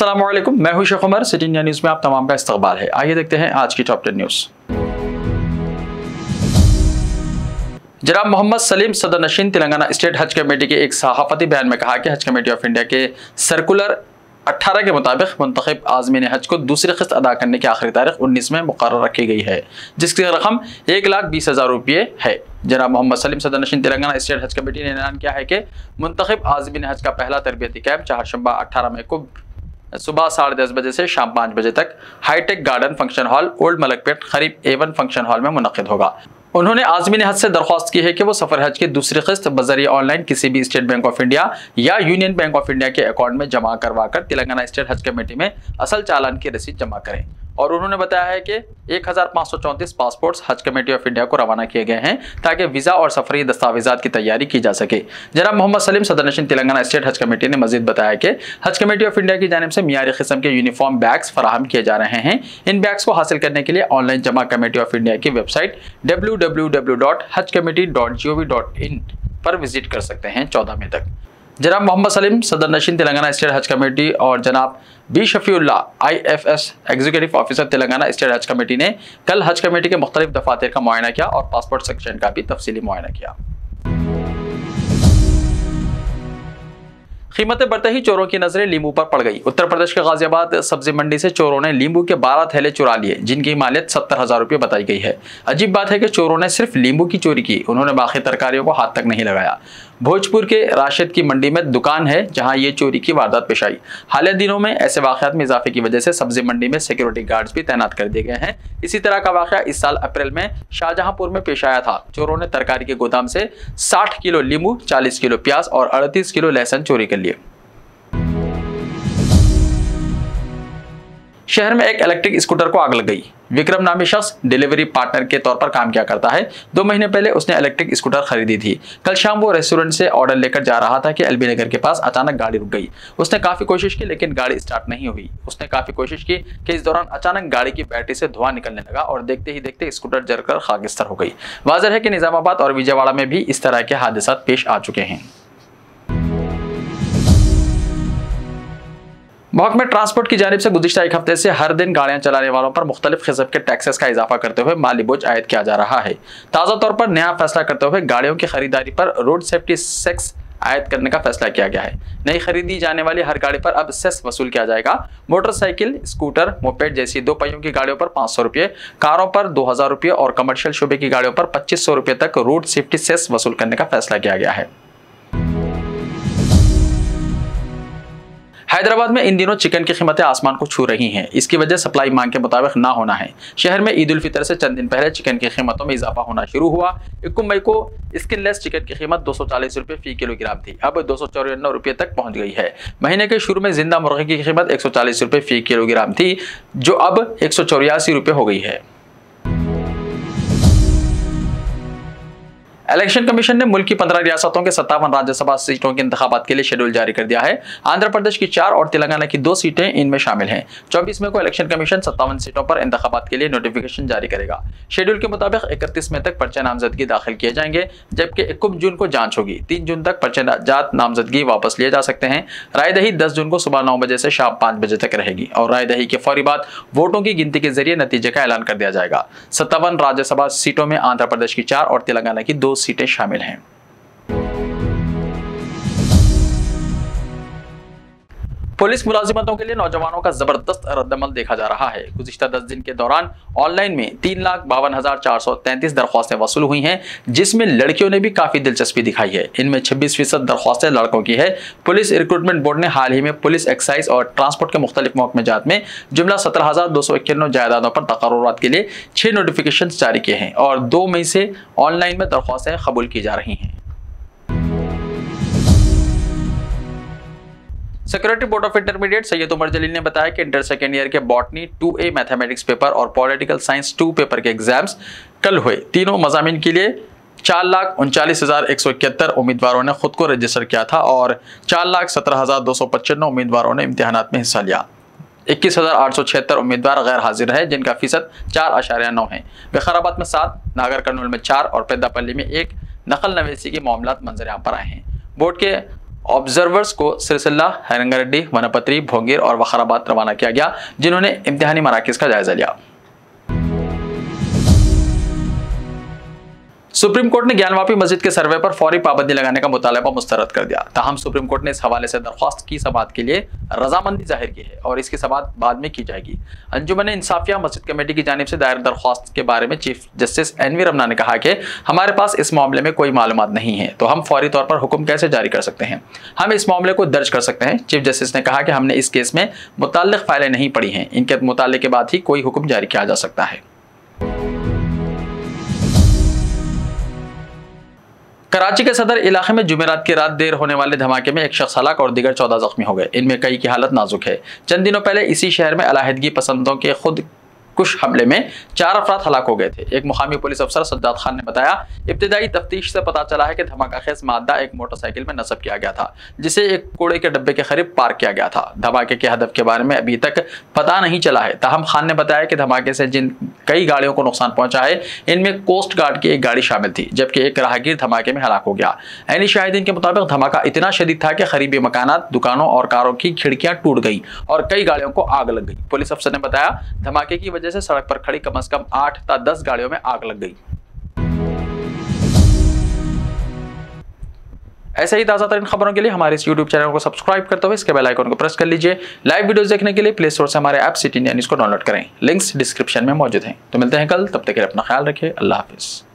अस्सलामुअलैकुम, मैं हूं Sheikh Umar. City India news में आप तमाम का इस्तकबाल है। आइए देखते हैं आज की टॉप 10 न्यूज़। जनाब मोहम्मद सलीम सदर नशीन तेलंगाना स्टेट हज कमेटी के एक सहाफती बयान में कहा कि हज कमेटी ऑफ इंडिया के सर्कुलर 18 के मुताबिक मुंतखब आज़मीन हज को दूसरी किस्त अदा करने की आखिरी तारीख 19 में मुकर्रर रखी गई है, जिसकी रकम 1,20,000 रुपये है। जनाब मोहम्मद सलीम सदर नशीन तेलंगाना स्टेट हज कमेटी ने ऐलान किया है कि मुंतखब आज़मीन हज का पहला तरबियती कैंप चारशंबा 18 मई को सुबह 10:30 बजे से शाम 5 बजे तक hi-tech garden function hall old Malakpet करीब A1 फंक्शन हॉल में मुनक्किद होगा। उन्होंने आज़मीन हज से दरख्वास्त की है कि वो सफ़र हज की दूसरी किस्त बजरिए ऑनलाइन किसी भी स्टेट बैंक ऑफ इंडिया या यूनियन बैंक ऑफ इंडिया के अकाउंट में जमा करवा कर तेलंगाना स्टेट हज कमेटी में असल चालान की रसीद जमा करें। और उन्होंने बताया है कि 1534 पासपोर्ट्स हज कमेटी ऑफ इंडिया को रवाना किए गए हैं ताकि वीज़ा और सफरी दस्तावेजात की तैयारी की जा सके। जनाब मोहम्मद सलीम सदर नशीन तेलंगाना स्टेट हज कमेटी ने मजीद बताया कि हज कमेटी ऑफ इंडिया की जानिब से मियारी किस्म के यूनिफॉर्म बैग्स फराहम किए जा रहे हैं। इन बैग्स को हासिल करने के लिए ऑनलाइन जमा कमेटी ऑफ इंडिया की वेबसाइट www.hajcommittee.gov.in पर विजिट कर सकते हैं 14 मई तक। जनाब मोहम्मद सलीम सदर नशीन तेलंगाना स्टेट हज कमेटी और जनाब B Shafiullah IFS executive officer Telangana state Haj committee ने कल हज कमेटी के मुख्तलिफ दफातर का मुआयना किया और पासपोर्ट सेक्शन का भी तफसीली मुआयना किया। कीमतें बढ़ते ही चोरों की नजरें लींबू पर पड़ गई। उत्तर प्रदेश के गाजियाबाद सब्जी मंडी से चोरों ने लींबू के 12 थैले चुरा लिए, जिनकी मालियत 70,000 रुपये बताई गई है। अजीब बात है कि चोरों ने सिर्फ लींबू की चोरी की, उन्होंने बाकी तरकारियों को हाथ तक नहीं लगाया। भोजपुर के राशिद की मंडी में दुकान है जहां ये चोरी की वारदात पेश आई। हालिया दिनों में ऐसे वाकयात में इजाफे की वजह से सब्जी मंडी में सिक्योरिटी गार्ड्स भी तैनात कर दिए गए हैं। इसी तरह का वाकया इस साल अप्रैल में शाहजहांपुर में पेश आया था। चोरों ने तरकारी के गोदाम से 60 किलो लींबू, 40 किलो प्याज और 38 किलो लहसुन चोरी कर लिए। शहर में एक इलेक्ट्रिक स्कूटर को आग लग गई। विक्रम नामी शख्स डिलीवरी पार्टनर के तौर पर काम किया करता है। 2 महीने पहले उसने इलेक्ट्रिक स्कूटर खरीदी थी। कल शाम वो रेस्टोरेंट से ऑर्डर लेकर जा रहा था कि LB नगर के पास अचानक गाड़ी रुक गई। उसने काफी कोशिश की लेकिन गाड़ी स्टार्ट नहीं हुई। उसने काफी कोशिश की कि इस दौरान अचानक गाड़ी की बैटरी से धुआं निकलने लगा और देखते ही देखते स्कूटर जलकर खाकिस्तान हो गई। वाज़ेह है कि निजामाबाद और विजयवाड़ा में भी इस तरह के हादसा पेश आ चुके हैं। महकमे ट्रांसपोर्ट की जानिब से गुज़िश्ता एक हफ्ते से हर दिन गाड़ियां चलाने वालों पर मुख्तलिफ किस्म के टैक्सेस का इजाफा करते हुए माली बोझ आयद किया जा रहा है। ताज़ा तौर पर नया फैसला करते हुए गाड़ियों की खरीदारी पर रोड सेफ्टी सेस आयद करने का फैसला किया गया है। नई खरीदी जाने वाली हर गाड़ी पर अब सेस वसूल किया जाएगा। मोटरसाइकिल, स्कूटर, मोपेड जैसी 2 पहियों की गाड़ियों पर 500 रुपये, कारों पर 2,000 रुपये और कमर्शियल शोबे की गाड़ियों पर 2,500 रुपये तक रोड सेफ्टी सेस वसूल करने का फैसला किया गया है। हैदराबाद में इन दिनों चिकन की कीमतें आसमान को छू रही हैं। इसकी वजह सप्लाई मांग के मुताबिक ना होना है। शहर में ईद उल फितर से चंद दिन पहले चिकन की कीमतों में इजाफा होना शुरू हुआ। 21 मई को स्किनलेस चिकन की कीमत 240 रुपये फी किलोग्राम थी, अब 254 रुपये तक पहुंच गई है। महीने के शुरू में जिंदा मुर्गे की कीमत 140 रुपये फी किलोग्राम थी, जो अब 184 रुपये हो गई है। इलेक्शन कमीशन ने मुल्क की 15 रियासतों के 57 राज्यसभा सीटों के इंतखाबात के लिए शेड्यूल जारी कर दिया है। आंध्र प्रदेश की 4 और तेलंगाना की 2 सीटें इनमें शामिल हैं। 24 मई को इलेक्शन कमीशन 57 सीटों पर इंतखाबात के लिए नोटिफिकेशन जारी करेगा। शेड्यूल के मुताबिक 31 मई तक पर्चे नामजदगी दाखिल किए जाएंगे, जबकि 21 जून को जांच होगी। 3 जून तक पर्चे जात नामजदगी वापस लिए जा सकते हैं। रायदही 10 जून को सुबह 9 बजे से शाम 5 बजे तक रहेगी और रायदही के फौरी बाद वोटों की गिनती के जरिए नतीजे का ऐलान कर दिया जाएगा। 57 राज्यसभा सीटों में आंध्र प्रदेश की 4 और तेलंगाना की 2 सीटें शामिल हैं। पुलिस मुलाजिमतों के लिए नौजवानों का जबरदस्त रद्दमल देखा जा रहा है। गुज़िश्ता 10 दिन के दौरान ऑनलाइन में 3,52,433 दरख्वास्तें वसूल हुई हैं, जिसमें लड़कियों ने भी काफी दिलचस्पी दिखाई है। इनमें 26% दरख्वास्तें लड़कों की है। पुलिस रिक्रूटमेंट बोर्ड ने हाल ही में पुलिस, एक्साइज और ट्रांसपोर्ट के मुख्तलिफ महकमेजात में जुमला 17,291 जायदादों पर तकर्रुरात के लिए 6 नोटिफिकेशन जारी किए हैं और 2 मई से ऑनलाइन में दरख्वास्तें कबूल की जा रही हैं। Security board of intermediate Syed Umar Jaleel ने बताया कि इंटर सेकेंड ईयर के बॉटनी 2A मैथमेटिक्स पेपर और पॉलिटिकल साइंस 2 पेपर के एग्जाम्स कल हुए। तीनों मज़ामीन के लिए 4,39,171 उम्मीदवारों ने खुद को रजिस्टर किया था और 4,17,295 उम्मीदवारों ने इम्तिहानात में हिस्सा लिया। 21,876 उम्मीदवार गैर हाजिर है, जिनका फीसद 4.9 है। विकाराबाद में 7, नागर कर्नूल में 4 और पेद्दापल्ली में 1 नकल नवेसी के मामलात मंजर आम पर आए हैं। बोर्ड के ऑब्जर्वर्स को सिरसिल्ला, रंगारेड्डी, वनपत्री, भोंगीर और वखाराबाद रवाना किया गया, जिन्होंने इम्तिहानी मराकज़ का जायजा लिया। सुप्रीम कोर्ट ने ज्ञानवापी मस्जिद के सर्वे पर फौरी पाबंदी लगाने का मुतालबा मुस्तरद कर दिया। ताहम सुप्रीम कोर्ट ने इस हवाले से दरख्वास्त की समाअत के लिए रजामंदी जाहिर की है और इसकी समाअत बाद में की जाएगी। अंजुमन इंसाफिया मस्जिद कमेटी की जानिब से दायर दरख्वास्त के बारे में चीफ जस्टिस एनवी रमना ने कहा कि हमारे पास इस मामले में कोई मालूमात नहीं है, तो हम फौरी तौर पर हुक्म कैसे जारी कर सकते हैं? हम इस मामले को दर्ज कर सकते हैं। चीफ जस्टिस ने कहा कि हमने इस केस में मुताल्लिक फाइलें नहीं पढ़ी हैं, इनके मुताले के बाद ही कोई हुक्म जारी किया जा सकता है। कराची के सदर इलाके में जुमेरात की रात देर होने वाले धमाके में एक शख्स हलाक और दीगर 14 जख्मी हो गए। इनमें कई की हालत नाजुक है। चंद दिनों पहले इसी शहर में अलाहिदगी पसंदों के खुद कुछ हमले में 4 अफराद हलाक हो गए थे। एक मुकामी पुलिस अफसर सज्जाद खान ने बताया, इब्तिदाई तफ्तीश से पता चला है कि धमाका खेज मादा एक मोटरसाइकिल में नस्ब किया गया था, जिसे एक कूड़े के डब्बे के करीब पार्क किया गया था। धमाके के हदफ के बारे में अभी तक पता नहीं चला है। ताहम खान ने बताया कि धमाके से जिन कई गाड़ियों को नुकसान पहुंचा है, इनमें कोस्ट गार्ड की एक गाड़ी शामिल थी, जबकि एक राहगीर धमाके में हलाक हो गया। ऐनी शाहिदीन के मुताबिक धमाका इतना शदीद था कि करीबी मकानात, दुकानों और कारों की खिड़कियां टूट गई और कई गाड़ियों को आग लग गई। पुलिस अफसर ने बताया, धमाके की वजह से सड़क पर खड़ी कम से कम 8 या 10 गाड़ियों में आग लग गई। ऐसे ही ताज़ा तरीन खबरों के लिए हमारे इस YouTube चैनल को सब्सक्राइब करते हुए इसके बेल आइकन को प्रेस कर लीजिए। लाइव वीडियोस देखने के लिए प्ले स्टोर से हमारे ऐप सिटी इंडिया न्यूज़ को डाउनलोड करें। लिंक्स डिस्क्रिप्शन में मौजूद हैं। तो मिलते हैं कल, तब तक के लिए अपना ख्याल रखिए। अल्लाह हाफिज़।